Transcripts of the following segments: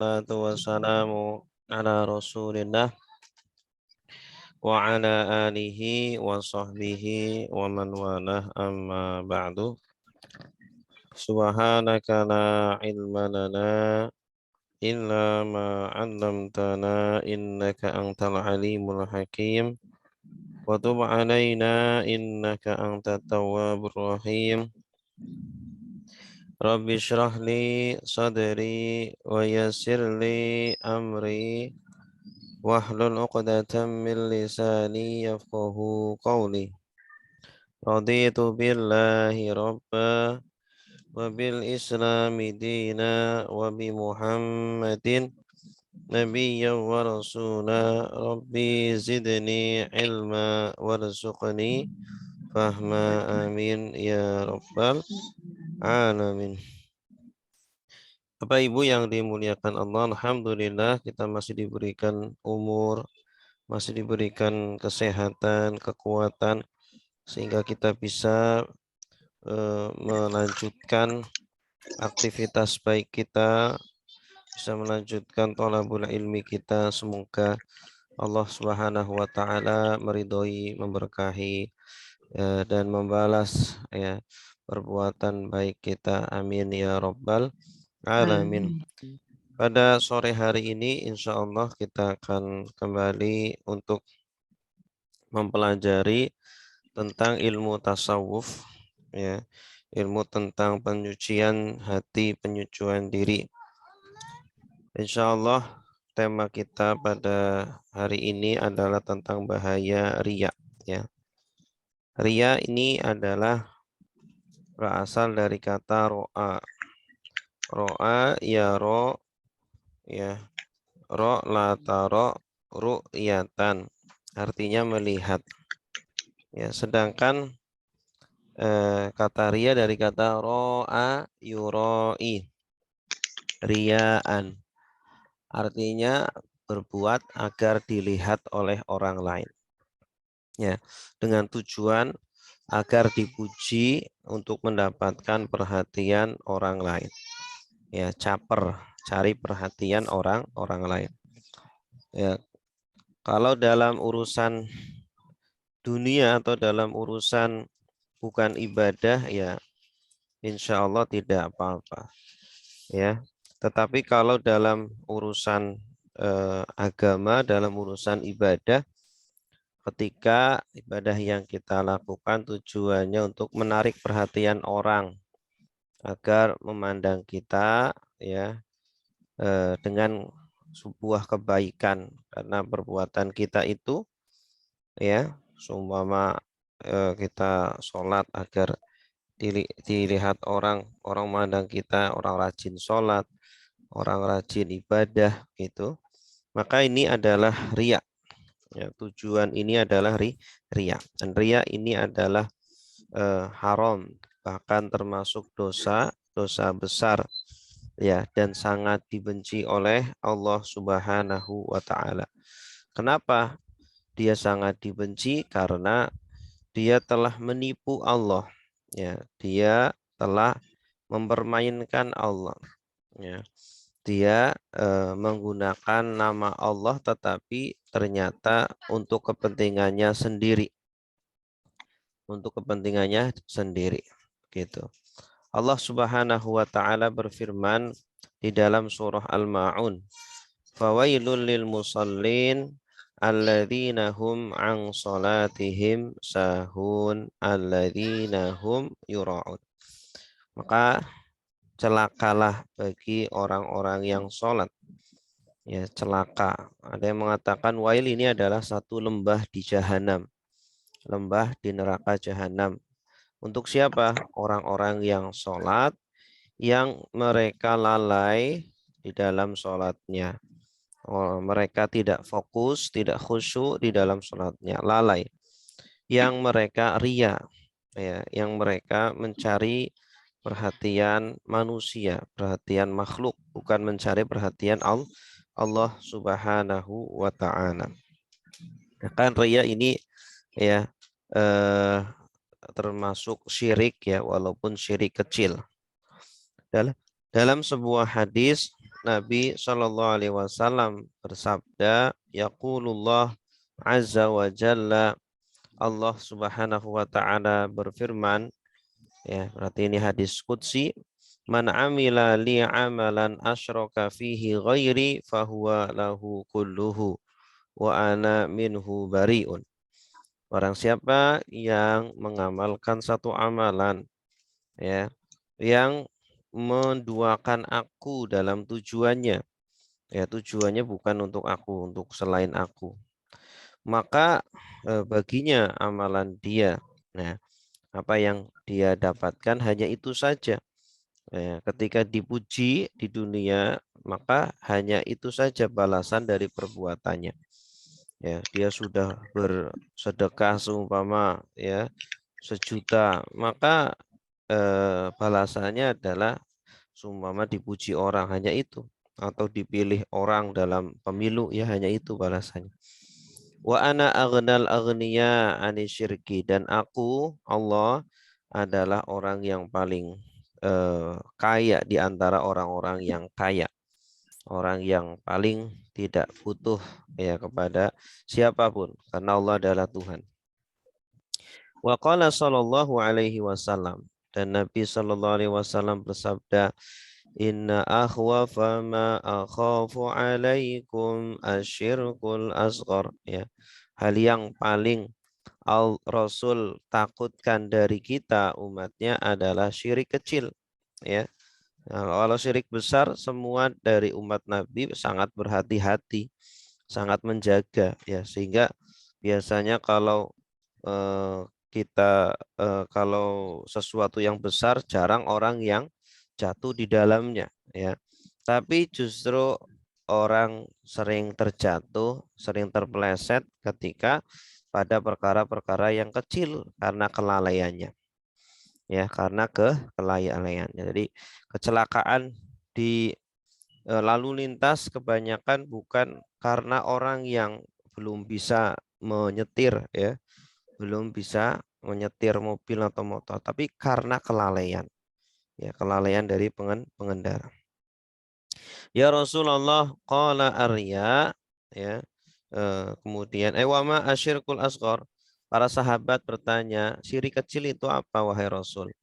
wassalatu wassalamu ala Rasulillah wa ala alihi wa sahbihi wa man walah amma ba'du. Subhanaka la ilma lana illa ma 'allamtana innaka antal alimul hakim wa tub 'alaina innaka antat tawwabur rahim. Rabbi shrah li sadri wa yassir li amri wahlul 'uqdatam min lisani yafqahu qawli. Raditu billahi rabba wa bil islami dina wa bi Muhammadin nabiyyan wa rasula. Rabbi zidni ilma warzuqni fahma, amin ya rabbal alamin. Bapak Ibu yang dimuliakan Allah, alhamdulillah kita masih diberikan umur, masih diberikan kesehatan, kekuatan, sehingga kita bisa melanjutkan aktivitas baik kita, bisa melanjutkan thalabul ilmi kita. Semoga Allah Subhanahu wa taala meridhoi, memberkahi dan membalas ya perbuatan baik kita. Amin ya rabbal alamin. Pada sore hari ini insya Allah kita akan kembali untuk mempelajari tentang ilmu tasawuf, ya, ilmu tentang penyucian hati, penyucian diri. Insya Allah tema kita pada hari ini adalah tentang bahaya riya. Ya. Riya ini adalah berasal dari kata ro'a. Ro'a ya ro, ya, ro la taro ru'yatan, artinya melihat. Ya, sedangkan kata riya dari kata ro'a yuroi, riyaan, artinya berbuat agar dilihat oleh orang lain. Ya, dengan tujuan agar dipuji untuk mendapatkan perhatian orang lain. Ya, caper, cari perhatian orang lain. Ya, kalau dalam urusan dunia atau dalam urusan bukan ibadah, ya insya Allah tidak apa-apa. Ya, tetapi kalau dalam urusan agama, dalam urusan ibadah, ketika ibadah yang kita lakukan tujuannya untuk menarik perhatian orang agar memandang kita, ya, dengan sebuah kebaikan, karena perbuatan kita itu, ya, seumpama kita sholat agar dilihat orang memandang kita, orang rajin sholat, orang rajin ibadah gitu, maka ini adalah riya. Ya, tujuan ini adalah riya, dan riya ini adalah haram, bahkan termasuk dosa besar, ya, dan sangat dibenci oleh Allah Subhanahu wa taala. Kenapa dia sangat dibenci? Karena dia telah menipu Allah, ya, dia telah mempermainkan Allah, ya. Dia menggunakan nama Allah tetapi ternyata untuk kepentingannya sendiri, gitu. Allah Subhanahu wa taala berfirman di dalam surah Al-Maun, fawailul lil musallin alladzina hum an salatihim sahun alladzina hum yura'un. Maka celakalah bagi orang-orang yang sholat. Ya, celaka. Ada yang mengatakan wail ini adalah satu lembah di jahanam, lembah di neraka jahanam. Untuk siapa? Orang-orang yang sholat, yang mereka lalai di dalam sholatnya. Mereka tidak fokus, tidak khusyuk di dalam sholatnya, lalai. Yang mereka riya, ya, yang mereka mencari perhatian manusia, perhatian makhluk, bukan mencari perhatian Allah Subhanahu wa taala. Kan riya ini, ya, termasuk syirik, ya, walaupun syirik kecil. Dalam sebuah hadis Nabi Shallallahu Alaihi Wasallam bersabda, Yaqulullah Azza wa Jalla, Allah Subhanahu wa Ta'ala berfirman, ya berarti ini hadis qudsi, man amila li amalan asyraka fihi ghairi fahuwa lahu kulluhu wa ana minhu bariun. Barang siapa yang mengamalkan satu amalan, ya, yang menduakan aku dalam tujuannya, ya tujuannya bukan untuk aku, untuk selain aku, maka baginya amalan dia. Nah, apa yang dia dapatkan hanya itu saja. Ketika dipuji di dunia, maka hanya itu saja balasan dari perbuatannya. Ya, dia sudah bersedekah seumpama ya 1.000.000, maka balasannya adalah seumpama dipuji orang, hanya itu, atau dipilih orang dalam pemilu, ya hanya itu balasannya. Wa ana aghnal aghniya anisyirki, dan aku Allah adalah orang yang paling kaya di antara orang-orang yang kaya, orang yang paling tidak butuh ya kepada siapapun, karena Allah adalah Tuhan. Wa qala sallallahu alaihi wasallam, dan Nabi sallallahu alaihi wasallam bersabda, inna akhwafa ma akhafu alaikum asyirkul asghar, ya hal yang paling Rasul takutkan dari kita umatnya adalah syirik kecil, ya. Nah, kalau syirik besar, semua dari umat Nabi sangat berhati-hati, sangat menjaga, ya, sehingga biasanya kalau kalau sesuatu yang besar, jarang orang yang jatuh di dalamnya, ya. Tapi justru orang sering terjatuh, sering terpeleset ketika pada perkara-perkara yang kecil karena kelalaiannya, ya, karena kelalaiannya. Jadi kecelakaan di lalu lintas kebanyakan bukan karena orang yang belum bisa menyetir, ya, belum bisa menyetir mobil atau motor, tapi karena kelalaian, ya, kelalaian dari pengendara. Ya Rasulullah, qala arya, ya. Kemudian wama asyirkul asghar. Para sahabat bertanya, syirik kecil itu apa wahai Rasul?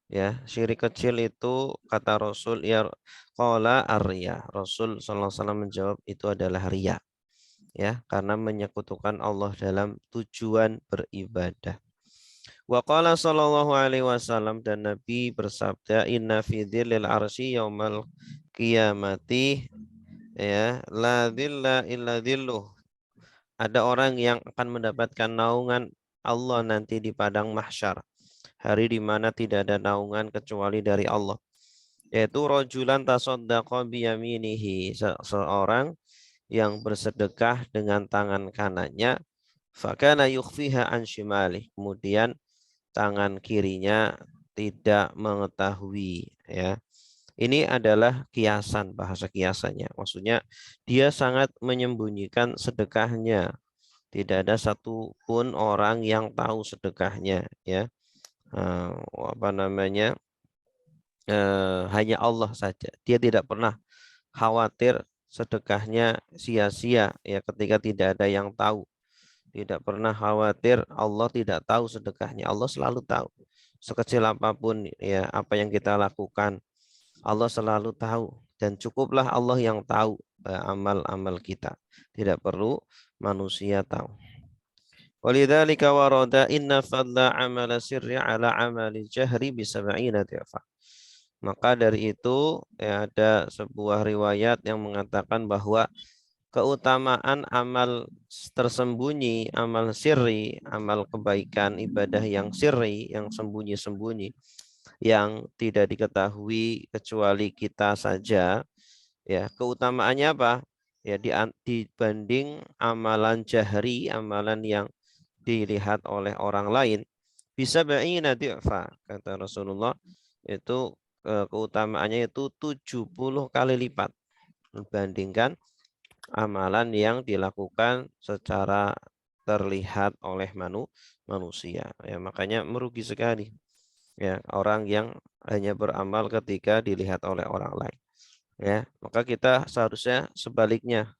Ya, syirik kecil itu kata Rasul, ya qala arya. Rasul sallallahu alaihi wasallam menjawab, itu adalah riya. Ya, karena menyekutukan Allah dalam tujuan beribadah. Wa qala sallallahu alaihi wasallam, dan Nabi bersabda, inna fi dzillil arsy yaumal qiyamati, ya la dzilla illa dzilluh. Ada orang yang akan mendapatkan naungan Allah nanti di padang mahsyar, hari di mana tidak ada naungan kecuali dari Allah, yaitu rajulan tasaddaqa biyaminihi, seorang yang bersedekah dengan tangan kanannya, fakana yukhfiha an shimali, kemudian tangan kirinya tidak mengetahui, ya. Ini adalah kiasan, bahasa kiasannya. Maksudnya dia sangat menyembunyikan sedekahnya. Tidak ada satupun orang yang tahu sedekahnya, ya. Apa namanya? Hanya Allah saja. Dia tidak pernah khawatir sedekahnya sia-sia, ya, ketika tidak ada yang tahu. Tidak pernah khawatir Allah tidak tahu sedekahnya. Allah selalu tahu. Sekecil apapun ya apa yang kita lakukan, Allah selalu tahu, dan cukuplah Allah yang tahu amal-amal kita. Tidak perlu manusia tahu. Walidzalika warada inna fadla amala sirri ala amali jahri bisab'ina dhi'fa. Maka dari itu ya, ada sebuah riwayat yang mengatakan bahwa keutamaan amal tersembunyi, amal sirri, amal kebaikan, ibadah yang sirri, yang sembunyi-sembunyi, yang tidak diketahui kecuali kita saja, ya keutamaannya apa? Ya dibanding amalan jahri, amalan yang dilihat oleh orang lain, bisa ba'ina di'fa, kata Rasulullah, itu keutamaannya itu 70 kali lipat dibandingkan amalan yang dilakukan secara terlihat oleh manusia. Ya, makanya merugi sekali, ya, orang yang hanya beramal ketika dilihat oleh orang lain. ya. Maka kita seharusnya sebaliknya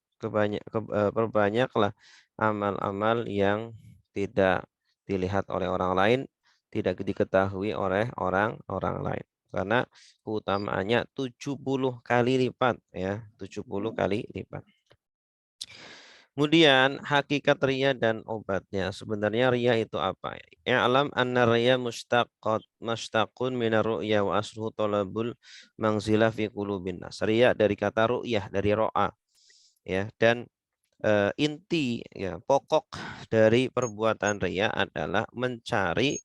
perbanyaklah amal-amal yang tidak dilihat oleh orang lain, tidak diketahui oleh orang lain. Karena keutamaannya 70 kali lipat ya, 70 kali lipat. Kemudian hakikat riya dan obatnya. Sebenarnya riya itu apa? I'lam anna riya mustaqun minar ru'ya wa asluhu talabul manzilah fi qulubin nas. Riya dari kata ru'yah, dari ro'a ya. Dan inti ya, pokok dari perbuatan riya adalah mencari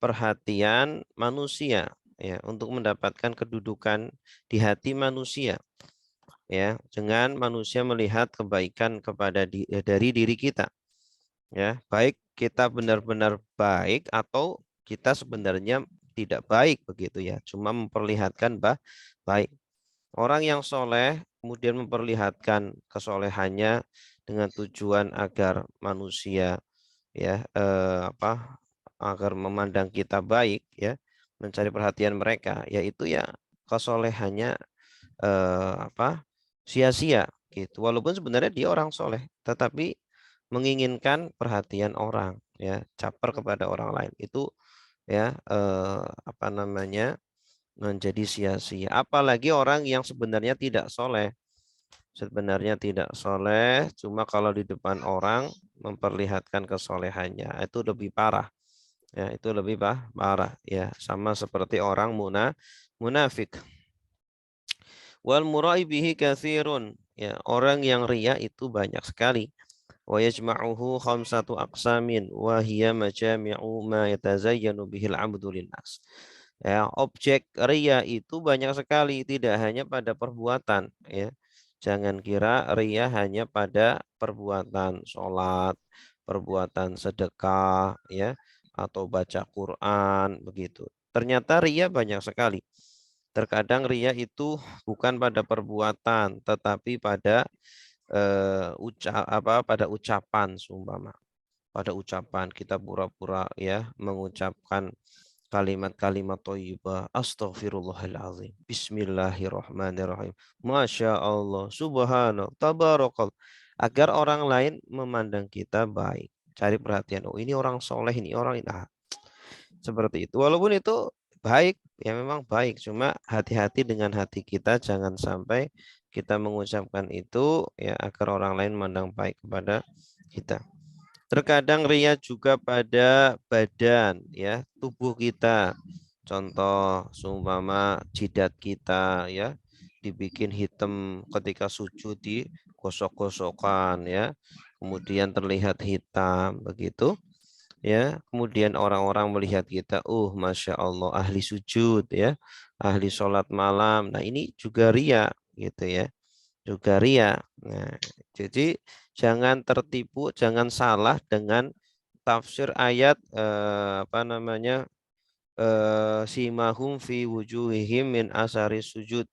perhatian manusia ya, untuk mendapatkan kedudukan di hati manusia ya, dengan manusia melihat kebaikan dari diri kita ya, baik kita benar-benar baik atau kita sebenarnya tidak baik begitu ya, cuma memperlihatkan baik. Orang yang soleh kemudian memperlihatkan kesolehannya dengan tujuan agar manusia ya agar memandang kita baik ya, mencari perhatian mereka, yaitu ya kesolehannya sia-sia gitu. Walaupun sebenarnya dia orang soleh, tetapi menginginkan perhatian orang ya, caper kepada orang lain itu ya menjadi sia-sia. Apalagi orang yang sebenarnya tidak soleh, cuma kalau di depan orang memperlihatkan kesolehannya, itu lebih parah ya, itu lebih parah ya, sama seperti orang munafik. Wal murai bihi katsirun. Ya, orang yang ria itu banyak sekali. Wa yajma'uhu khamsatu aqsamin wa hiya majami'u ma yatazayyanu bihil 'abdu linnas. Ya, objek ria itu banyak sekali, tidak hanya pada perbuatan ya. Jangan kira ria hanya pada perbuatan sholat, perbuatan sedekah ya, atau baca Quran begitu. Ternyata ria banyak sekali. Terkadang ria itu bukan pada perbuatan, tetapi pada pada ucapan seumpama. Pada ucapan kita pura-pura ya mengucapkan kalimat-kalimat thayyibah, astaghfirullahalazim, bismillahirrahmanirrahim, masya Allah, subhanallah, tabarakal, agar orang lain memandang kita baik, cari perhatian, oh ini orang soleh, ini orang ini. Seperti itu. Walaupun itu baik, ya memang baik. Cuma hati-hati dengan hati kita, jangan sampai kita mengucapkan itu ya agar orang lain memandang baik kepada kita. Terkadang ria juga pada badan ya, tubuh kita. Contoh seumpama jidat kita ya dibikin hitam ketika sujud, di gosok-gosokan ya. Kemudian terlihat hitam begitu ya, kemudian orang-orang melihat kita, masya Allah, ahli sujud ya, ahli sholat malam. Nah ini juga ria gitu ya, juga ria. Nah jadi jangan tertipu, jangan salah dengan tafsir ayat simahum fi wujuhihim min asari sujud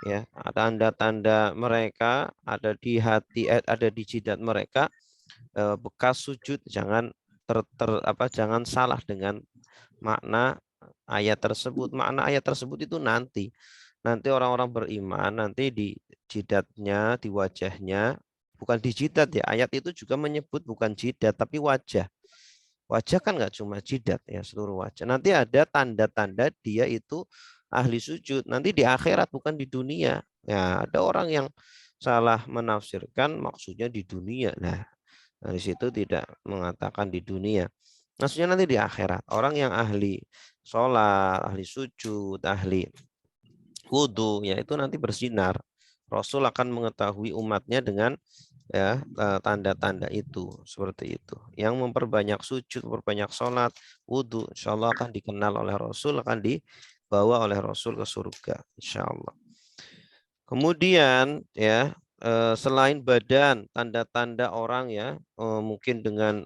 ya, tanda-tanda mereka ada di hati, ada di jidat mereka, bekas sujud. Jangan jangan salah dengan makna ayat tersebut. Makna ayat tersebut itu nanti orang-orang beriman nanti di jidatnya, di wajahnya, bukan di jidat ya. Ayat itu juga menyebut bukan jidat tapi wajah. Wajah kan nggak cuma jidat ya, seluruh wajah. Nanti ada tanda-tanda dia itu ahli sujud. Nanti di akhirat bukan di dunia. Ya, ada orang yang salah menafsirkan maksudnya di dunia. Nah, dari situ tidak mengatakan di dunia. Maksudnya nanti di akhirat. Orang yang ahli sholat, ahli sujud, ahli wudhu, ya itu nanti bersinar. Rasul akan mengetahui umatnya dengan ya tanda-tanda itu, seperti itu. Yang memperbanyak sujud, memperbanyak sholat, wudhu, insya Allah akan dikenal oleh Rasul, akan dibawa oleh Rasul ke surga, insya Allah. Kemudian ya selain badan, tanda-tanda orang ya mungkin dengan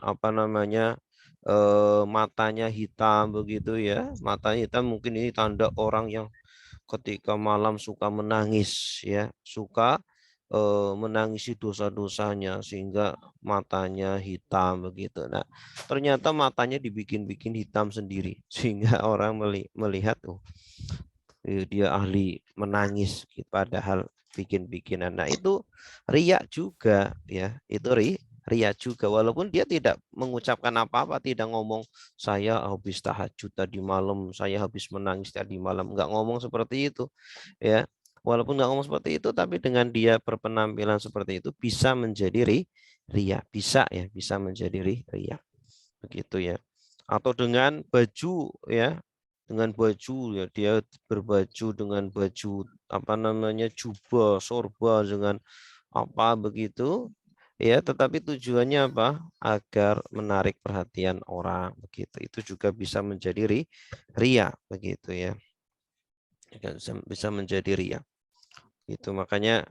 matanya hitam begitu ya, matanya hitam mungkin ini tanda orang yang ketika malam suka menangis ya, suka menangisi dosa-dosanya sehingga matanya hitam begitu. Nah, ternyata matanya dibikin-bikin hitam sendiri sehingga orang melihat dia ahli menangis gitu. Padahal bikin-bikinan. Nah, itu riya juga ya. Itu riya juga walaupun dia tidak mengucapkan apa-apa, tidak ngomong saya habis tahajud tadi malam, saya habis menangis tadi malam, enggak ngomong seperti itu ya. Walaupun enggak ngomong seperti itu, tapi dengan dia berpenampilan seperti itu bisa menjadi riya, bisa ya, bisa menjadi riya. Begitu ya. Atau dengan baju ya, dengan baju ya, dia berbaju dengan baju apa namanya jubah sorba dengan apa begitu ya, tetapi tujuannya apa? Agar menarik perhatian orang begitu. Itu juga bisa menjadi riya begitu ya. Bisa menjadi riya. Itu makanya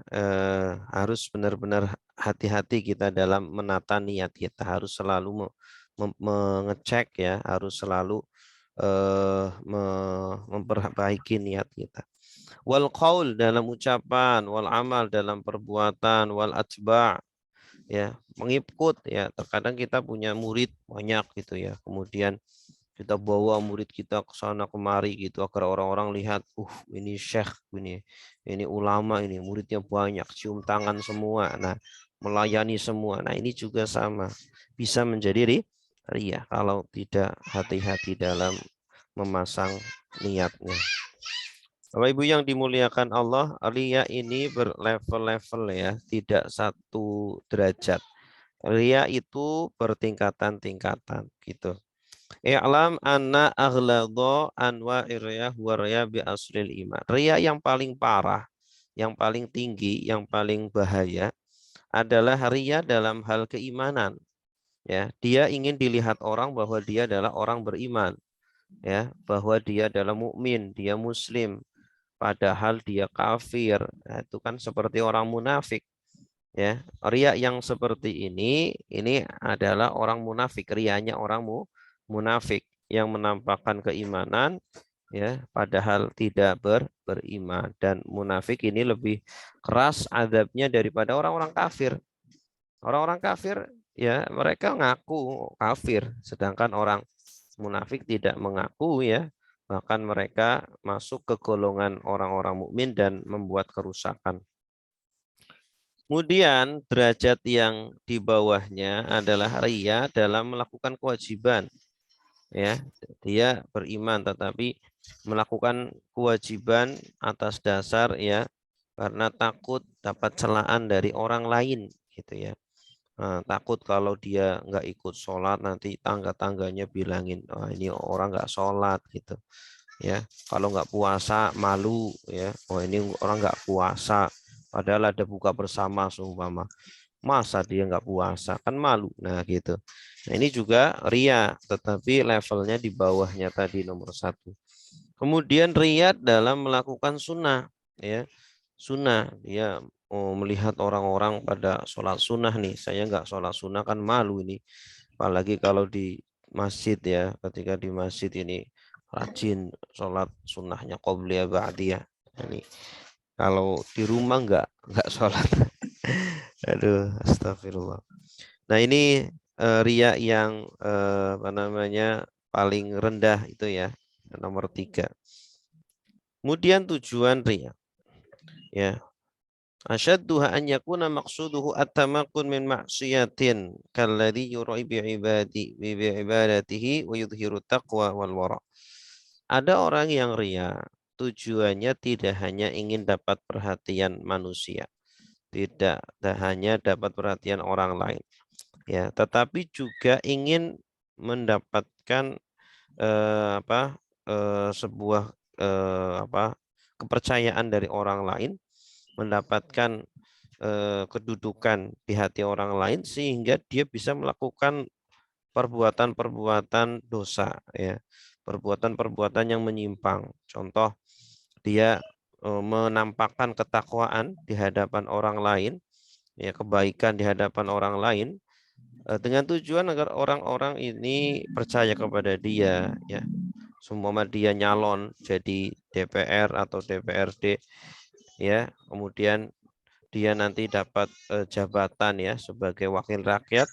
harus benar-benar hati-hati kita dalam menata niat kita, harus selalu mengecek ya, harus selalu memperbaiki niat kita. Wal qaul dalam ucapan, wal amal dalam perbuatan, wal atba' ya, mengikut ya. Terkadang kita punya murid banyak gitu ya. Kemudian kita bawa murid kita ke sana kemari gitu agar orang-orang lihat, ini syekh, ini ulama, ini muridnya banyak, cium tangan semua, nah melayani semua. Nah ini juga sama, bisa menjadi riya kalau tidak hati-hati dalam memasang niatnya. Bapak Ibu yang dimuliakan Allah, riya ini berlevel-level ya, tidak satu derajat. Riya itu bertingkatan-tingkatan gitu. I'lam anna aghladha anwa'ir riya huwa riya bi aslil iman. Riya yang paling parah, yang paling tinggi, yang paling bahaya adalah riya dalam hal keimanan. Ya, dia ingin dilihat orang bahwa dia adalah orang beriman, ya, bahwa dia adalah mukmin, dia muslim, padahal dia kafir. Nah, itu kan seperti orang munafik. Ya, riya yang seperti ini adalah orang munafik, riyanya orang munafik yang menampakkan keimanan ya padahal tidak beriman, dan munafik ini lebih keras azabnya daripada orang-orang kafir. Orang-orang kafir ya mereka ngaku kafir, sedangkan orang munafik tidak mengaku ya, bahkan mereka masuk ke golongan orang-orang mukmin dan membuat kerusakan. Kemudian derajat yang di bawahnya adalah riya dalam melakukan kewajiban. Ya, dia beriman tetapi melakukan kewajiban atas dasar ya karena takut dapat celaan dari orang lain gitu ya. Nah, takut kalau dia nggak ikut sholat nanti tangga-tangganya bilangin, oh, ini orang nggak sholat gitu ya. Kalau nggak puasa malu ya, oh ini orang nggak puasa padahal ada buka bersama seumpama, masa dia nggak puasa kan malu. Nah gitu. Nah ini juga ria tetapi levelnya di bawahnya tadi nomor satu. Kemudian ria dalam melakukan sunnah ya, sunnah dia melihat orang-orang pada sholat sunnah nih, saya nggak sholat sunnah kan malu ini, apalagi kalau di masjid ya, ketika di masjid ini rajin sholat sunnahnya qobliyah ba'diyah. Ini kalau di rumah nggak sholat. Aduh, astagfirullah. Nah ini riya yang apa namanya paling rendah itu ya, nomor 3. Kemudian tujuan riya ya. Asyadduha an yakuna maqsuduhu at-tamakkun min ma'siyatin kalladhi yura'i bi'ibadatihi wa yudhiru taqwa wal wara'. Ada orang yang riya, tujuannya tidak hanya ingin dapat perhatian manusia, tidak hanya dapat perhatian orang lain, ya, tetapi juga ingin mendapatkan sebuah kepercayaan dari orang lain, mendapatkan kedudukan di hati orang lain sehingga dia bisa melakukan perbuatan-perbuatan dosa ya, perbuatan-perbuatan yang menyimpang. Contoh, dia menampakkan ketakwaan di hadapan orang lain, ya, kebaikan di hadapan orang lain dengan tujuan agar orang-orang ini percaya kepada dia ya. Seumpama dia nyalon jadi DPR atau DPRD ya, kemudian dia nanti dapat jabatan ya sebagai wakil rakyat,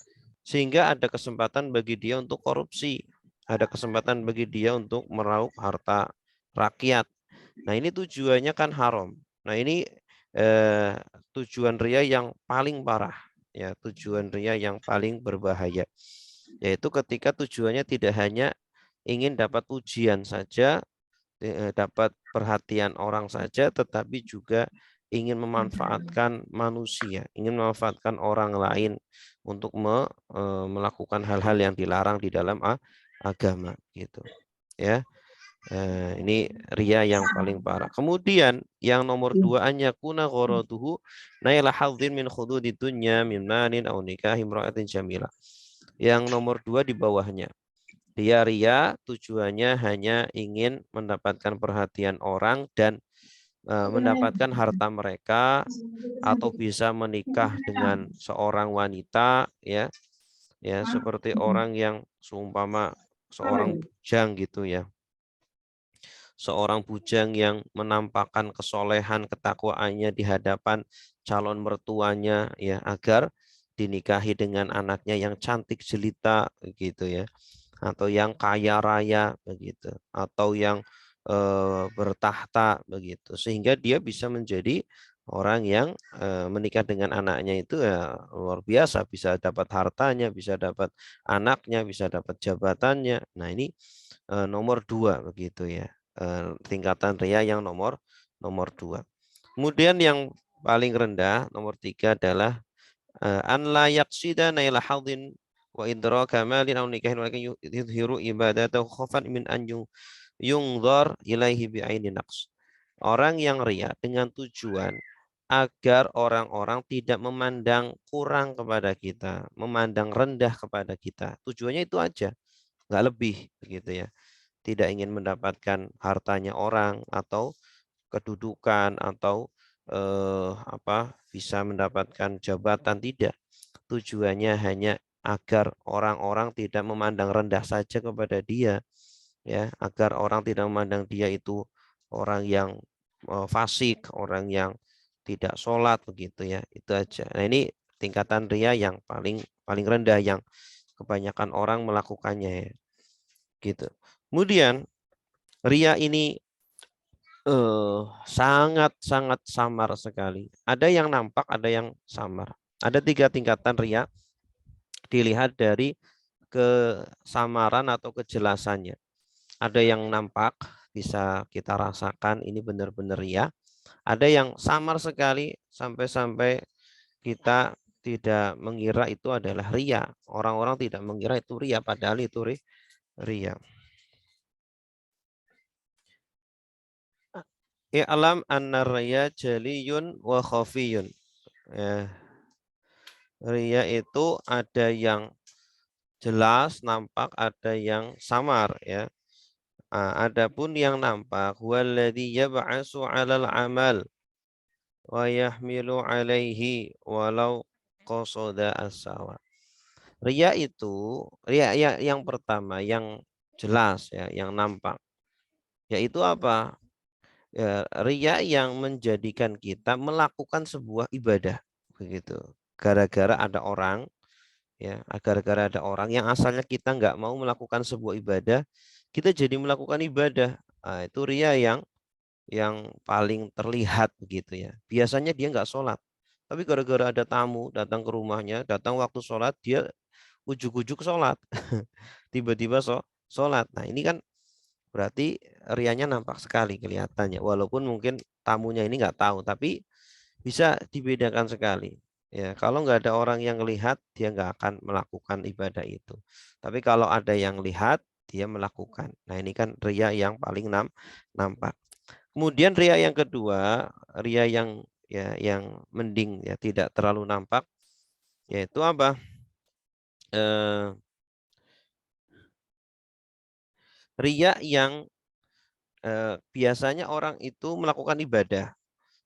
sehingga ada kesempatan bagi dia untuk korupsi, ada kesempatan bagi dia untuk meraup harta rakyat. Nah ini tujuannya kan haram. Nah ini tujuan ria yang paling parah, ya, tujuan ria yang paling berbahaya, yaitu ketika tujuannya tidak hanya ingin dapat pujian saja, dapat perhatian orang saja, tetapi juga ingin memanfaatkan manusia, ingin memanfaatkan orang lain untuk melakukan hal-hal yang dilarang di dalam agama, gitu, ya. Ini ria yang paling parah. Kemudian yang nomor dua, anyakuna gharaduhu naila hadzin min khududid dunya min malin aw nikahi imra'atin jamilah. Yang nomor dua di bawahnya, dia ria tujuannya hanya ingin mendapatkan perhatian orang dan mendapatkan harta mereka, atau bisa menikah dengan seorang wanita, ya, seperti orang yang seumpama seorang bujang gitu, ya, seorang bujang yang menampakkan kesolehan ketakwaannya di hadapan calon mertuanya, ya, agar dinikahi dengan anaknya yang cantik jelita gitu, ya, atau yang kaya raya begitu, atau yang bertahta begitu, sehingga dia bisa menjadi orang yang menikah dengan anaknya itu, ya, luar biasa, bisa dapat hartanya, bisa dapat anaknya, bisa dapat jabatannya. Nah, ini nomor dua begitu, ya, tingkatan ria yang nomor nomor dua. Kemudian yang paling rendah nomor tiga adalah an la yaqsida naila hadin wa idraka malin aw nikahin walakin yudhiru ibadatahu khafan min an yungdhar ilaihi bi'aini naqs. Orang yang ria dengan tujuan agar orang-orang tidak memandang kurang kepada kita, memandang rendah kepada kita. Tujuannya itu aja, nggak lebih begitu, ya. Tidak ingin mendapatkan hartanya orang atau kedudukan atau bisa mendapatkan jabatan, tidak. Tujuannya hanya agar orang-orang tidak memandang rendah saja kepada dia, ya, agar orang tidak memandang dia itu orang yang fasik, orang yang tidak sholat begitu, ya, itu aja. Nah, ini tingkatan ria yang paling paling rendah yang kebanyakan orang melakukannya, ya, gitu. Kemudian ria ini sangat-sangat samar sekali. Ada yang nampak, ada yang samar. Ada tiga tingkatan ria dilihat dari kesamaran atau kejelasannya. Ada yang nampak, bisa kita rasakan ini benar-benar ria. Ada yang samar sekali sampai-sampai kita tidak mengira itu adalah ria. Orang-orang tidak mengira itu ria, padahal itu ria. I'lam anna riya jaliyun wa khafiyun. Ya, ria itu ada yang jelas nampak, ada yang samar, ya. Adapun yang nampak, walladzi yab'asu 'alal amal wa yahmilu 'alaihi walau qasada as-sawa. Ria itu, ria yang pertama yang jelas, ya, yang nampak, yaitu apa? Ya, ria yang menjadikan kita melakukan sebuah ibadah begitu. Gara-gara ada orang, ya, gara-gara ada orang yang asalnya kita nggak mau melakukan sebuah ibadah, kita jadi melakukan ibadah. Nah, itu ria yang paling terlihat begitu, ya. Biasanya dia nggak sholat, tapi gara-gara ada tamu datang ke rumahnya, datang waktu sholat, dia ujuk-ujuk sholat. Tiba-tiba sholat. Nah, ini kan berarti rianya nampak sekali kelihatannya, walaupun mungkin tamunya ini nggak tahu, tapi bisa dibedakan sekali. Ya, kalau nggak ada orang yang lihat, dia nggak akan melakukan ibadah itu. Tapi kalau ada yang lihat, dia melakukan. Nah, ini kan ria yang paling nampak. Kemudian ria yang kedua, ria yang, ya, yang mending, ya, tidak terlalu nampak, yaitu apa? Ria yang biasanya orang itu melakukan ibadah,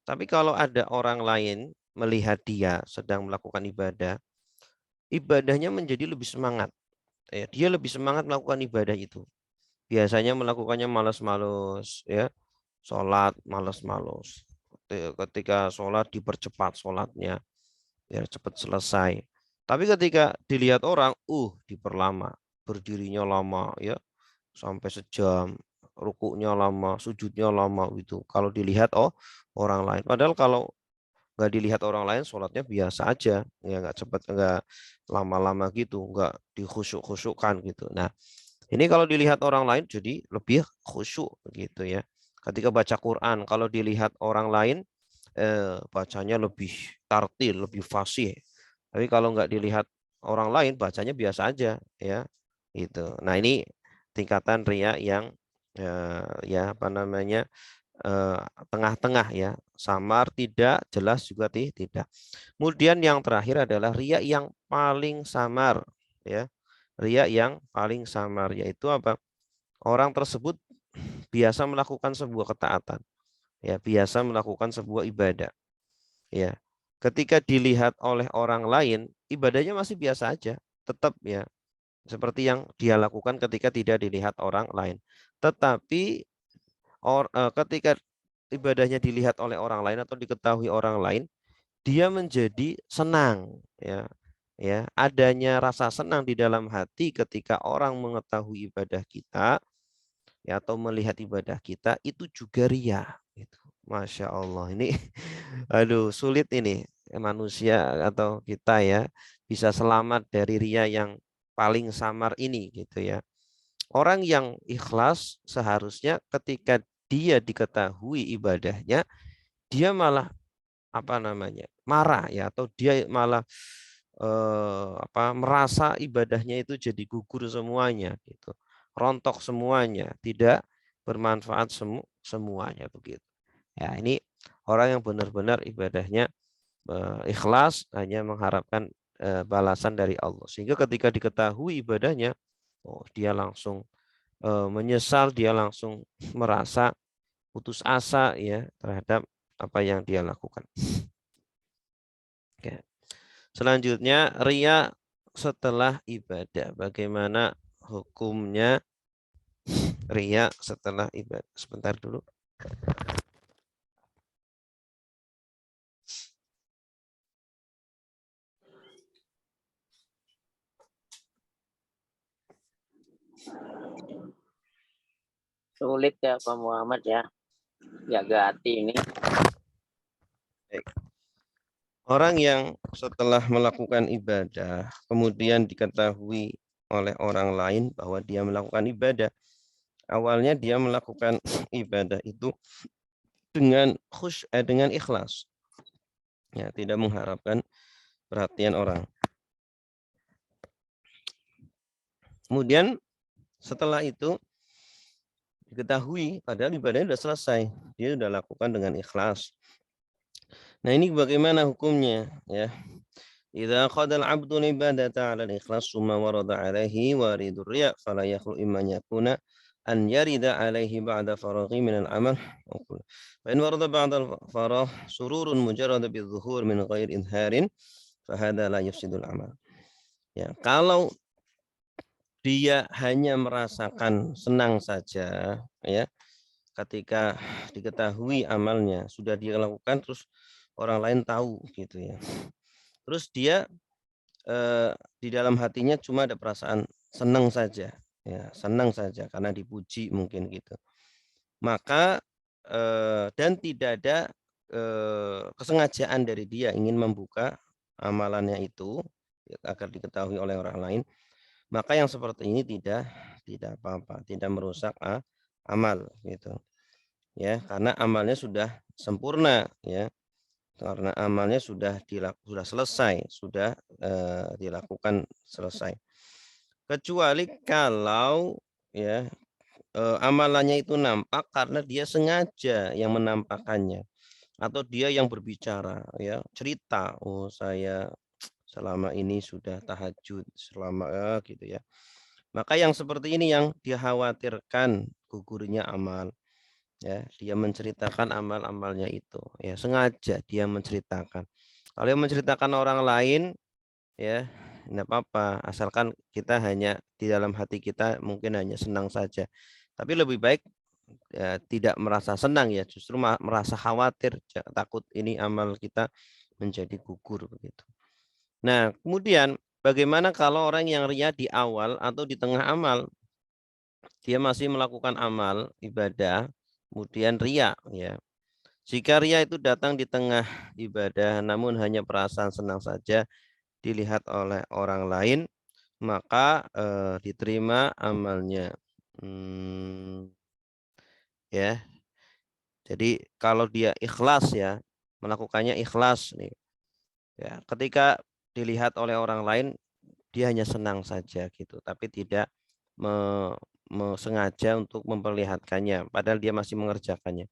tapi kalau ada orang lain melihat dia sedang melakukan ibadah, ibadahnya menjadi lebih semangat. Dia lebih semangat melakukan ibadah itu. Biasanya melakukannya malas-malas, ya, sholat malas-malas. Ketika sholat dipercepat sholatnya, biar cepat selesai. Tapi ketika dilihat orang, diperlama, berdirinya lama, ya, sampai sejam, rukuknya lama, sujudnya lama, itu kalau dilihat orang lain. Padahal kalau nggak dilihat orang lain, sholatnya biasa aja, ya nggak cepat, nggak lama-lama gitu, nggak dikhusyuk-khusyukkan gitu. Nah, ini kalau dilihat orang lain jadi lebih khusyuk begitu ya. Ketika baca Quran, kalau dilihat orang lain bacanya lebih tartil, lebih fasih. Tapi kalau nggak dilihat orang lain, bacanya biasa aja ya. Itu. Nah, ini tingkatan riya yang ya apa namanya tengah-tengah ya, samar tidak, jelas juga tidak. Kemudian yang terakhir adalah riya yang paling samar ya. Riya yang paling samar yaitu apa? Orang tersebut biasa melakukan sebuah ketaatan, ya, biasa melakukan sebuah ibadah, ya. Ketika dilihat oleh orang lain, ibadahnya masih biasa aja, tetap ya, seperti yang dia lakukan ketika tidak dilihat orang lain. Tetapi ketika ibadahnya dilihat oleh orang lain atau diketahui orang lain, dia menjadi senang, ya. Ya, adanya rasa senang di dalam hati ketika orang mengetahui ibadah kita, ya, atau melihat ibadah kita itu juga ria gitu. Masya Allah, ini aduh sulit ini manusia atau kita ya bisa selamat dari ria yang paling samar ini gitu ya. Orang yang ikhlas seharusnya ketika dia diketahui ibadahnya, dia malah apa namanya marah ya, atau dia malah merasa ibadahnya itu jadi gugur semuanya gitu, rontok semuanya, tidak bermanfaat semuanya begitu. Ya, ini orang yang benar-benar ibadahnya ikhlas, hanya mengharapkan balasan dari Allah. Sehingga ketika diketahui ibadahnya, oh, dia langsung menyesal, dia langsung merasa putus asa ya terhadap apa yang dia lakukan. Oke. Selanjutnya ria setelah ibadah. Bagaimana hukumnya ria setelah ibadah? Sebentar dulu. Sulit ya Pak Muhammad ya, jaga hati ini. Orang yang setelah melakukan ibadah kemudian diketahui oleh orang lain bahwa dia melakukan ibadah, awalnya dia melakukan ibadah itu dengan ikhlas, ya, tidak mengharapkan perhatian orang. Kemudian setelah itu diketahui padahal ibadahnya sudah selesai, dia sudah lakukan dengan ikhlas. Nah, ini bagaimana hukumnya ya? Idza qadal 'abdu ibadata 'ala al-ikhlas summa warada 'alaihi waridur riya fala yakhlu imma yakuna an yarida 'alaihi ba'da faraghi min al-'amal. Fa in warada ba'da al-faragh sururun mujarrad bi-dhuhur min ghairi idharin fa hadha la yufsidul 'amal. Ya, kalau dia hanya merasakan senang saja ya, ketika diketahui amalnya sudah dia lakukan, terus orang lain tahu gitu ya. Terus dia di dalam hatinya cuma ada perasaan senang saja, ya, senang saja karena dipuji mungkin gitu. Maka dan tidak ada kesengajaan dari dia ingin membuka amalannya itu ya, agar diketahui oleh orang lain, maka yang seperti ini tidak apa-apa, tidak merusak amal gitu. Ya, karena amalnya sudah sempurna ya. Karena amalnya sudah selesai, sudah dilakukan selesai. Kecuali kalau ya amalannya itu nampak karena dia sengaja yang menampakkannya, atau dia yang berbicara ya, cerita, oh saya selama ini sudah tahajud selama gitu ya. Maka yang seperti ini yang dia khawatirkan gugurnya amal. Ya, dia menceritakan amal-amalnya itu, ya, sengaja dia menceritakan. Kalau yang menceritakan orang lain, ya, tidak apa-apa, asalkan kita hanya di dalam hati kita mungkin hanya senang saja. Tapi lebih baik ya, tidak merasa senang ya, justru merasa khawatir, takut ini amal kita menjadi gugur begitu. Nah, kemudian bagaimana kalau orang yang ria di awal atau di tengah amal, dia masih melakukan amal ibadah, kemudian ria ya. Jika ria itu datang di tengah ibadah, namun hanya perasaan senang saja dilihat oleh orang lain, maka diterima amalnya. Ya, jadi kalau dia ikhlas ya, melakukannya ikhlas nih. Ya, ketika dilihat oleh orang lain, dia hanya senang saja gitu, tapi tidak sengaja untuk memperlihatkannya, padahal dia masih mengerjakannya,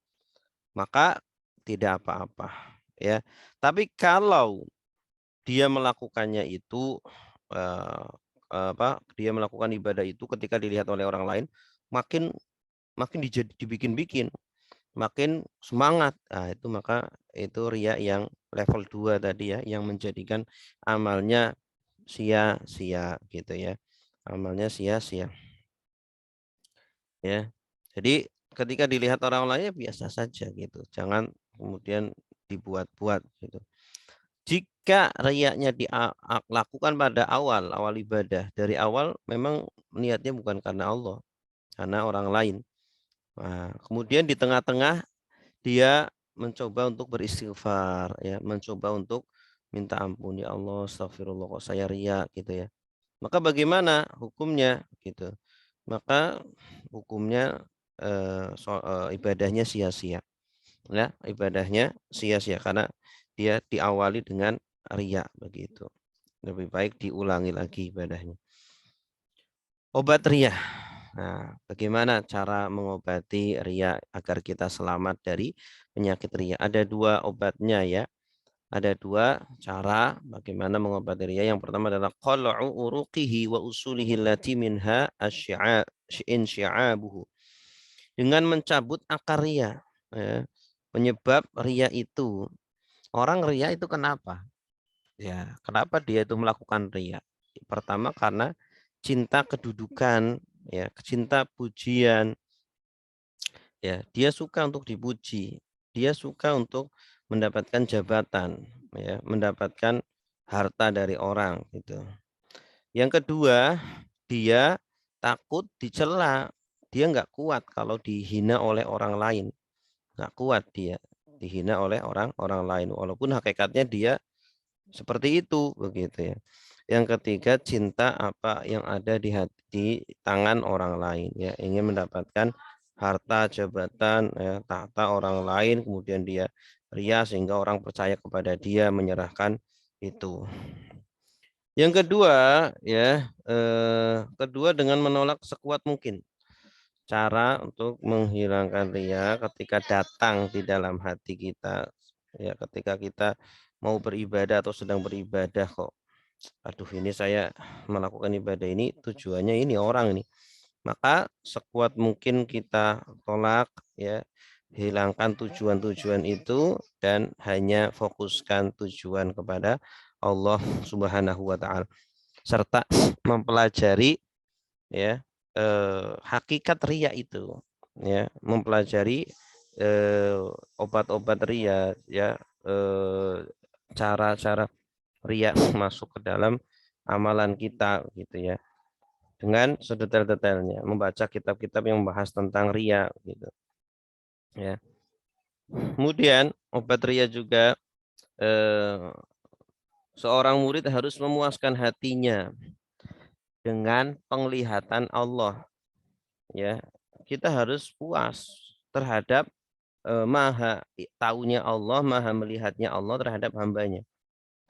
maka tidak apa-apa ya. Tapi kalau dia melakukannya itu eh, dia melakukan ibadah itu ketika dilihat oleh orang lain, makin makin dibikin-bikin, makin semangat. Nah, itu maka itu ria yang level 2 tadi ya, yang menjadikan amalnya sia-sia gitu ya. Amalnya sia-sia ya. Jadi ketika dilihat orang lain ya biasa saja gitu. Jangan kemudian dibuat-buat gitu. Jika riaknya dilakukan pada awal ibadah, dari awal memang niatnya bukan karena Allah, karena orang lain. Nah, kemudian di tengah-tengah dia mencoba untuk beristighfar ya, mencoba untuk minta ampun, ya Allah, astagfirullah kok saya riak gitu ya. Maka bagaimana hukumnya gitu? Maka hukumnya ibadahnya sia-sia. Ya, ibadahnya sia-sia karena dia diawali dengan riya begitu. Lebih baik diulangi lagi ibadahnya. Obat riya. Nah, bagaimana cara mengobati riya agar kita selamat dari penyakit riya? Ada dua obatnya ya. Ada dua cara bagaimana mengobati riya. Yang pertama adalah qal'u uruqihi wa usulihi allati minha insyi'abuhu. Dengan mencabut akar riya. Ya. Penyebab riya itu. Orang riya itu kenapa? Ya, kenapa dia itu melakukan riya? Pertama karena cinta kedudukan, ya, cinta pujian, ya, dia suka untuk dipuji, dia suka untuk mendapatkan jabatan, ya, mendapatkan harta dari orang gitu. Yang kedua, dia takut dicela, dia nggak kuat kalau dihina oleh orang lain, nggak kuat dia dihina oleh orang lain, walaupun hakikatnya dia seperti itu begitu ya. Yang ketiga, cinta apa yang ada di tangan orang lain ya, ingin mendapatkan harta, jabatan, ya, tahta orang lain, kemudian dia ria sehingga orang percaya kepada dia, menyerahkan itu. Yang kedua ya, kedua dengan menolak sekuat mungkin. Cara untuk menghilangkan ria ketika datang di dalam hati kita ya, ketika kita mau beribadah atau sedang beribadah kok, aduh ini saya melakukan ibadah ini tujuannya ini orang ini, maka sekuat mungkin kita tolak ya, hilangkan tujuan-tujuan itu dan hanya fokuskan tujuan kepada Allah Subhanahu wa taala, serta mempelajari ya hakikat ria itu ya, mempelajari obat-obat ria ya, cara-cara ria masuk ke dalam amalan kita gitu ya, dengan sedetail-detailnya, membaca kitab-kitab yang membahas tentang ria gitu ya. Kemudian obat ria juga, seorang murid harus memuaskan hatinya dengan penglihatan Allah ya. Kita harus puas terhadap maha taunya Allah, maha melihatnya Allah terhadap hambanya.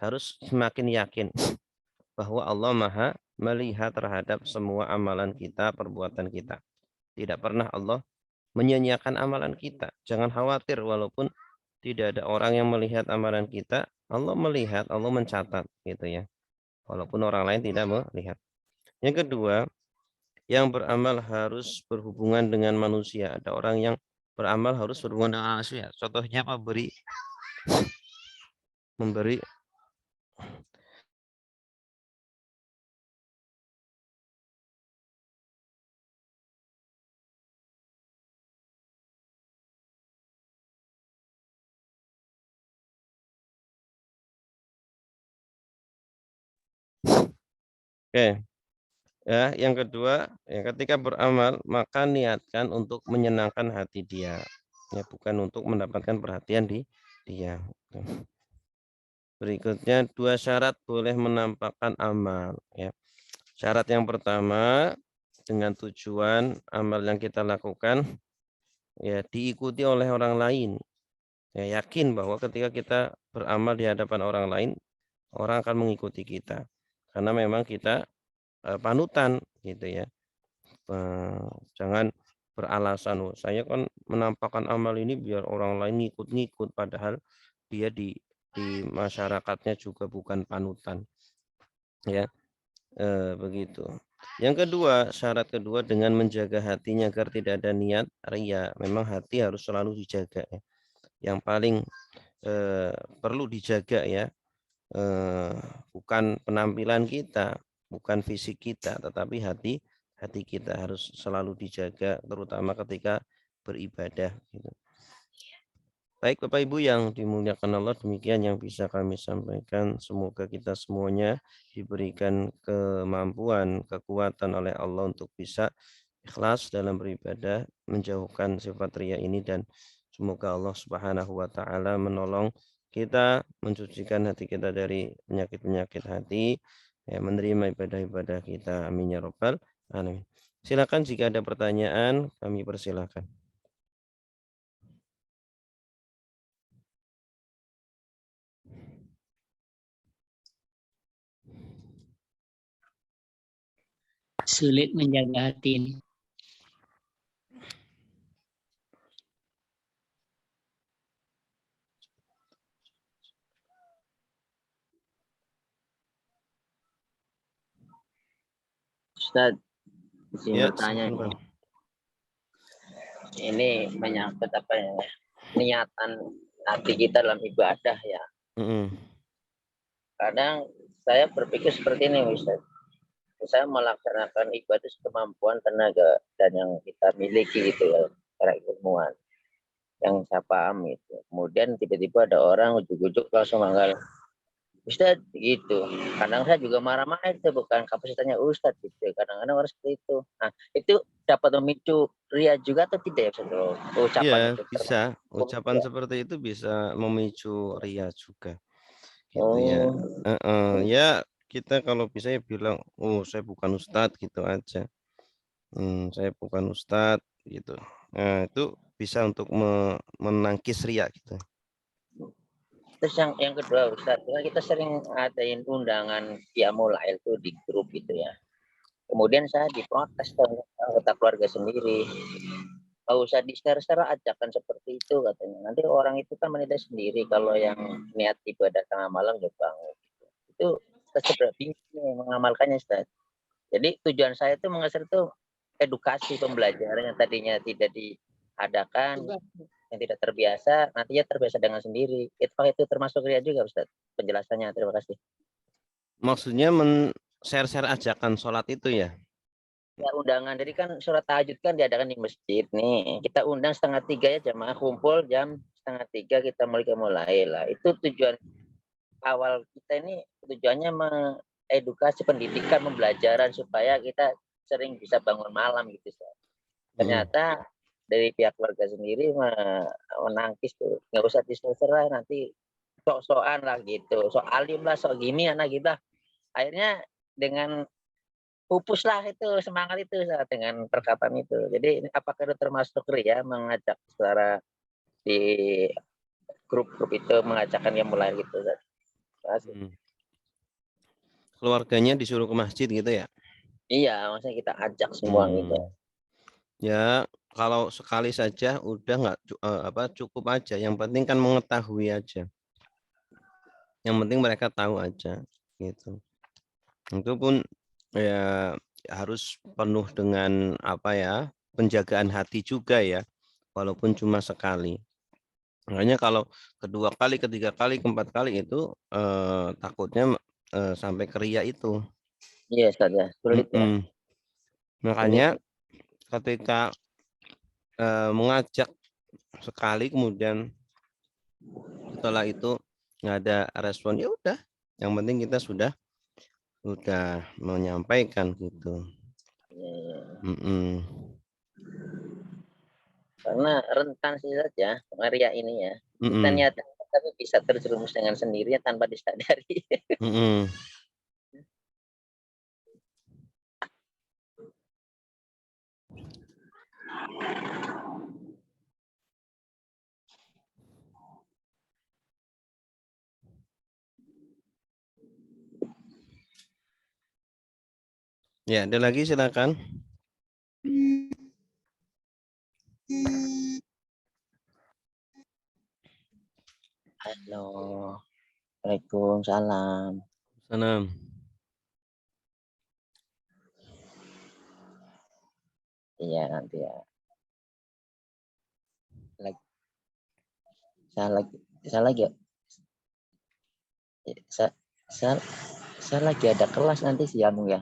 Harus semakin yakin bahwa Allah maha melihat terhadap semua amalan kita, perbuatan kita. Tidak pernah Allah menyia-nyiakan amalan kita. Jangan khawatir walaupun tidak ada orang yang melihat amalan kita, Allah melihat, Allah mencatat gitu ya. Walaupun orang lain tidak melihat. Yang kedua, yang beramal harus berhubungan dengan manusia. Ada orang yang beramal harus berhubungan dengan manusia. Contohnya memberi Oke, ya, yang kedua, ya, ketika beramal maka niatkan untuk menyenangkan hati dia. ya, bukan untuk mendapatkan perhatian dia. Berikutnya 2 syarat boleh menampakkan amal, ya. Syarat yang pertama, dengan tujuan amal yang kita lakukan ya diikuti oleh orang lain. Ya, yakin bahwa ketika kita beramal di hadapan orang lain, orang akan mengikuti kita. Karena memang kita panutan gitu ya. Jangan beralasan, "Oh, saya kan menampakkan amal ini biar orang lain ngikut-ngikut," padahal dia di masyarakatnya juga bukan panutan. Ya, begitu. Yang kedua, syarat kedua dengan menjaga hatinya agar tidak ada niat ria. Memang hati harus selalu dijaga ya. Yang paling perlu dijaga ya, eh, bukan penampilan kita, bukan fisik kita, tetapi hati kita harus selalu dijaga, terutama ketika beribadah. Gitu. Baik Bapak Ibu yang dimuliakan Allah, demikian yang bisa kami sampaikan. Semoga kita semuanya diberikan kemampuan, kekuatan oleh Allah untuk bisa ikhlas dalam beribadah, menjauhkan sifat riya ini, dan semoga Allah Subhanahu wa taala menolong kita, mensucikan hati kita dari penyakit-penyakit hati, ya, menerima ibadah-ibadah kita. Amin ya rabbal alamin. Silakan jika ada pertanyaan, kami persilakan. Sulit menjaga hati ini. Ustaz, izin Ya, bertanya silakan, nih. Bang. Ini menyangkut apa ya? Niatan hati kita dalam ibadah ya. Kadang saya berpikir seperti ini, Ustaz. Saya melaksanakan ibadah kemampuan tenaga dan yang kita miliki gitu ya, secara ilmuwan yang saya paham itu. Kemudian tiba-tiba ada orang ujuk-ujuk langsung manggal, Ustadz gitu. Kadang saya juga marah-marah, itu bukan kapasitasnya Ustadz gitu. Kadang-kadang orang seperti itu. Nah, itu dapat memicu ria juga atau tidak ya, Ustadz? Ucapan Iya, itu bisa. Ucapan ya. seperti itu bisa memicu ria juga. Gitu ya. Oh, Ya, kita kalau bisa ya bilang, "Oh, saya bukan ustadz," gitu aja. Saya bukan ustadz gitu. Nah, itu bisa untuk menangkis ria gitu. terus yang kedua Ustadz, kan kita sering ngadain undangan Qiyamul Lail tuh di grup gitu ya. Kemudian saya diprotes oleh anggota keluarga sendiri. Nggak usah di-share-share ajakan seperti itu katanya. Nanti orang itu kan menilai sendiri kalau yang niat ibadah tengah malam ya bangun. Itu kita sudah bingung mengamalkannya Ustaz. Jadi tujuan saya itu mengeser itu edukasi pembelajaran yang tadinya tidak diadakan, yang tidak terbiasa, nantinya terbiasa dengan sendiri. Itu termasuk ria juga Ustaz. Penjelasannya, terima kasih. Maksudnya share-share ajakan sholat itu ya? Ya undangan, jadi kan sholat tahajud kan diadakan di masjid nih. Kita undang 2:30 ya jamaah kumpul jam 2:30 kita mulai lah. Itu tujuan awal kita ini, tujuannya mengedukasi pendidikan, pembelajaran supaya kita sering bisa bangun malam gitu. Ternyata dari pihak keluarga sendiri menangkis tuh, nggak usah diserah nanti sok-sokan lah gitu, sok alim lah, sok gini anak kita. Akhirnya dengan pupuslah itu semangat itu dengan perkataan itu. Jadi apakah itu termasuk ria mengajak saudara di grup-grup itu mengajakkan yang mulai gitu? Keluarganya disuruh ke masjid gitu ya? Iya, maksudnya kita ajak semua gitu. Ya, kalau sekali saja udah nggak cukup aja. Yang penting kan mengetahui aja. Yang penting mereka tahu aja gitu. Itu pun ya harus penuh dengan apa ya, penjagaan hati juga ya, walaupun cuma sekali. Makanya kalau kedua kali, ketiga kali, keempat kali itu takutnya sampai ke ria itu. Iya, Ustaz ya, sulit ya. Makanya ketika mengajak sekali kemudian setelah itu nggak ada respon, ya udah, yang penting kita sudah menyampaikan gitu. Iya. Mm-mm. Karena rentan sih saja ria ini ya. Kita Mm-mm. niatkan tapi bisa terjerumus dengan sendirinya tanpa disadari. Mm-mm. Ya, ada lagi silakan. Halo. Waalaikumsalam. Salam. Iya nanti ya. Saya lagi ya. Saya, saya, saya lagi ada kelas nanti siang ya.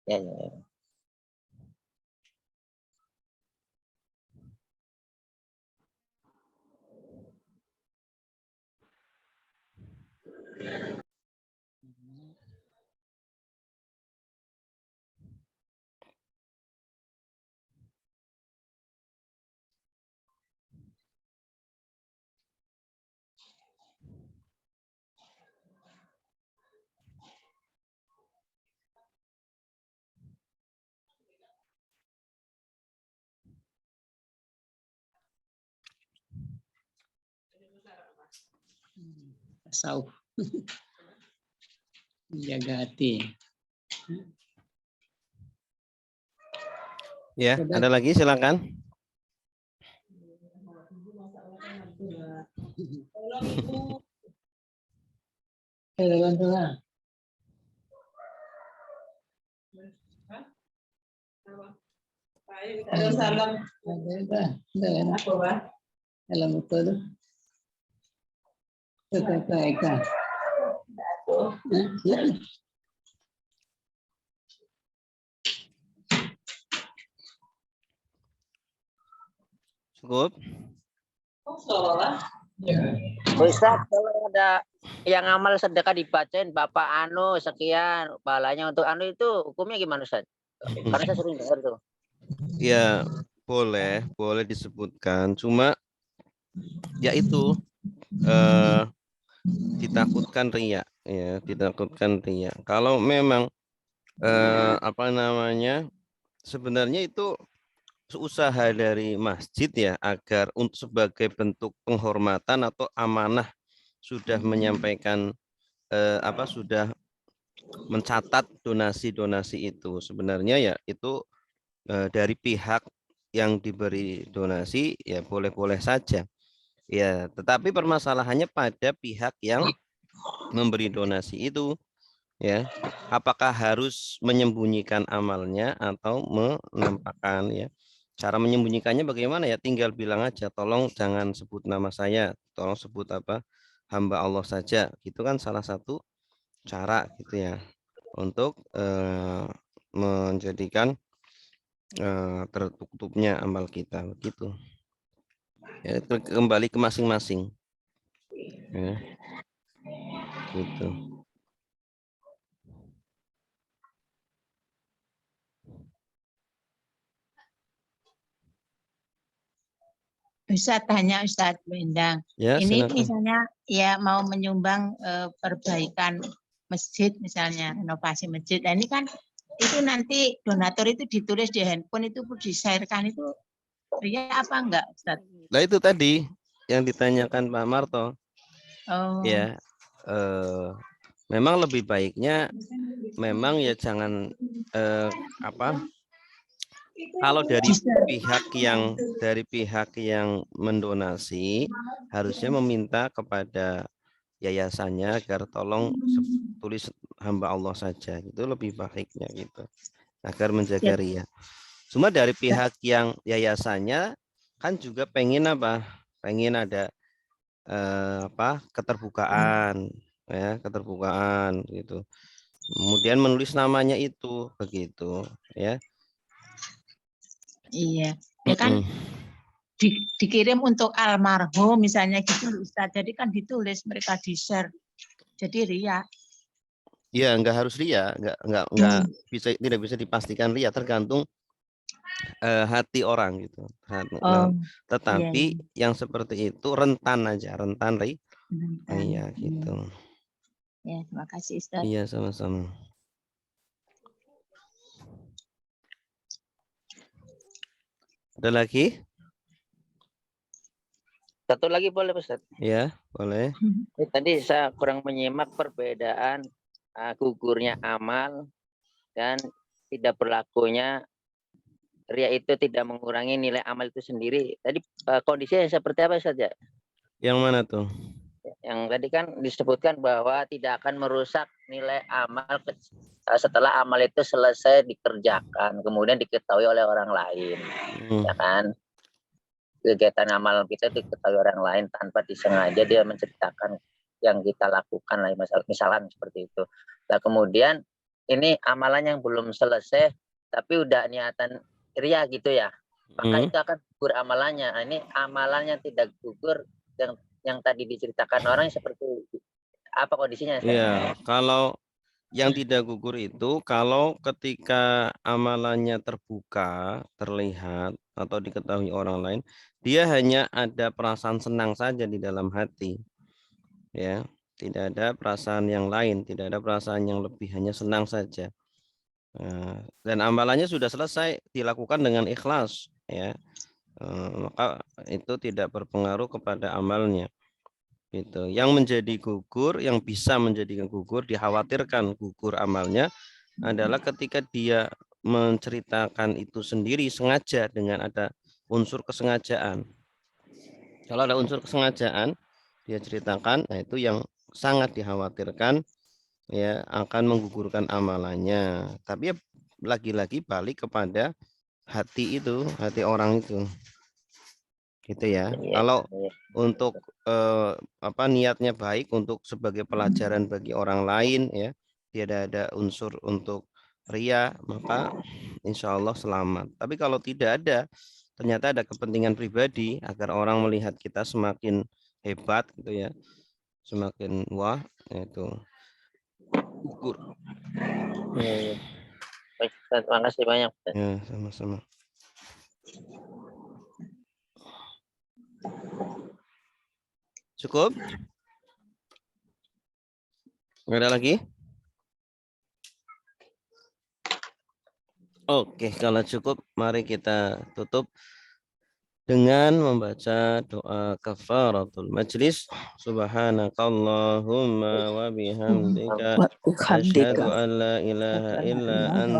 Ya, ya, ya. Tasawuf. Menjaga hati. Ya, ada lagi silakan. Cukup. Ustaz, kalau ada yang amal sedekah dibacain Bapak Anu sekian pahalanya untuk Anu itu hukumnya gimana Ustaz? Karena saya sering dengar tuh. Ya, boleh disebutkan. Cuma ya itu ditakutkan riya, ya, ditakutkan riya. Kalau memang apa namanya, sebenarnya itu usaha dari masjid ya agar untuk sebagai bentuk penghormatan atau amanah sudah menyampaikan sudah mencatat donasi-donasi itu. Sebenarnya ya itu dari pihak yang diberi donasi ya boleh-boleh saja. Ya, tetapi permasalahannya pada pihak yang memberi donasi itu, ya. Apakah harus menyembunyikan amalnya atau menampakkan, ya. Cara menyembunyikannya bagaimana ya? Tinggal bilang aja, tolong jangan sebut nama saya, tolong sebut apa? Hamba Allah saja. Itu kan salah satu cara gitu ya untuk menjadikan tertutupnya amal kita begitu. Ya, kembali ke masing-masing. Ya, gitu. Ustadz tanya Ustadz Bendang. Ya, Ini silakan. misalnya ya mau menyumbang perbaikan masjid misalnya renovasi masjid. Nah, ini kan itu nanti donatur itu ditulis di handphone itu di-share-kan itu ria apa enggak Ustadz? Nah itu tadi yang ditanyakan Pak Marto. Oh. Ya, memang lebih baiknya memang ya jangan kalau dari pihak yang mendonasi harusnya meminta kepada yayasannya agar tolong tulis hamba Allah saja, itu lebih baiknya gitu agar menjaga ria. Cuma dari pihak yang yayasannya kan juga pengen pengen ada keterbukaan, ya, keterbukaan gitu. Kemudian menulis namanya itu begitu, ya. Iya, ya kan dikirim untuk almarhum misalnya gitu Ustaz. Jadi kan ditulis mereka di-share. Jadi ria. Ya, nggak harus ria, nggak tidak bisa dipastikan ria, tergantung hati orang gitu. Oh, Tetapi iya. yang seperti itu rentan aja, rentan Bentar. iya gitu. Ya, terima kasih Ustaz. Iya sama-sama. Ada lagi? Satu lagi boleh Ustaz? Ya, boleh. Tadi saya kurang menyimak perbedaan gugurnya amal dan tidak berlakunya ria itu tidak mengurangi nilai amal itu sendiri. Tadi kondisinya seperti apa saja? Yang mana tuh? Yang tadi kan disebutkan bahwa tidak akan merusak nilai amal setelah amal itu selesai dikerjakan, kemudian diketahui oleh orang lain, ya kan? Kegiatan amal kita diketahui orang lain tanpa disengaja dia menceritakan yang kita lakukan lah, misalkan seperti itu. Nah kemudian ini amalan yang belum selesai tapi udah niatan ria gitu ya, maka itu akan gugur amalannya. Nah, ini amalannya tidak gugur yang tadi diceritakan orang seperti apa kondisinya? Iya, kalau yang tidak gugur itu kalau ketika amalannya terbuka, terlihat atau diketahui orang lain, dia hanya ada perasaan senang saja di dalam hati. Ya, tidak ada perasaan yang lain, tidak ada perasaan yang lebih, hanya senang saja. Dan amalannya sudah selesai dilakukan dengan ikhlas, ya. Maka itu tidak berpengaruh kepada amalnya. Gitu. Yang menjadi gugur, yang bisa menjadikan gugur, dikhawatirkan gugur amalnya adalah ketika dia menceritakan itu sendiri sengaja dengan ada unsur kesengajaan. Kalau ada unsur kesengajaan, dia ceritakan, nah itu yang sangat dikhawatirkan ya akan menggugurkan amalannya. Tapi ya lagi-lagi balik kepada hati itu, hati orang itu. Gitu ya. Kalau untuk niatnya baik untuk sebagai pelajaran bagi orang lain ya, tidak ada unsur untuk ria, maka insya Allah selamat. Tapi kalau tidak ada, ternyata ada kepentingan pribadi agar orang melihat kita semakin hebat gitu ya, semakin wah itu gugur. Baik, terima kasih banyak. Ya, sama-sama. Cukup? Nggak ada lagi? Oke, kalau cukup, mari kita tutup dengan membaca doa kafaratul majlis. Subhanakallahumma wa bihamdika asyhadu an la ilaha illa anta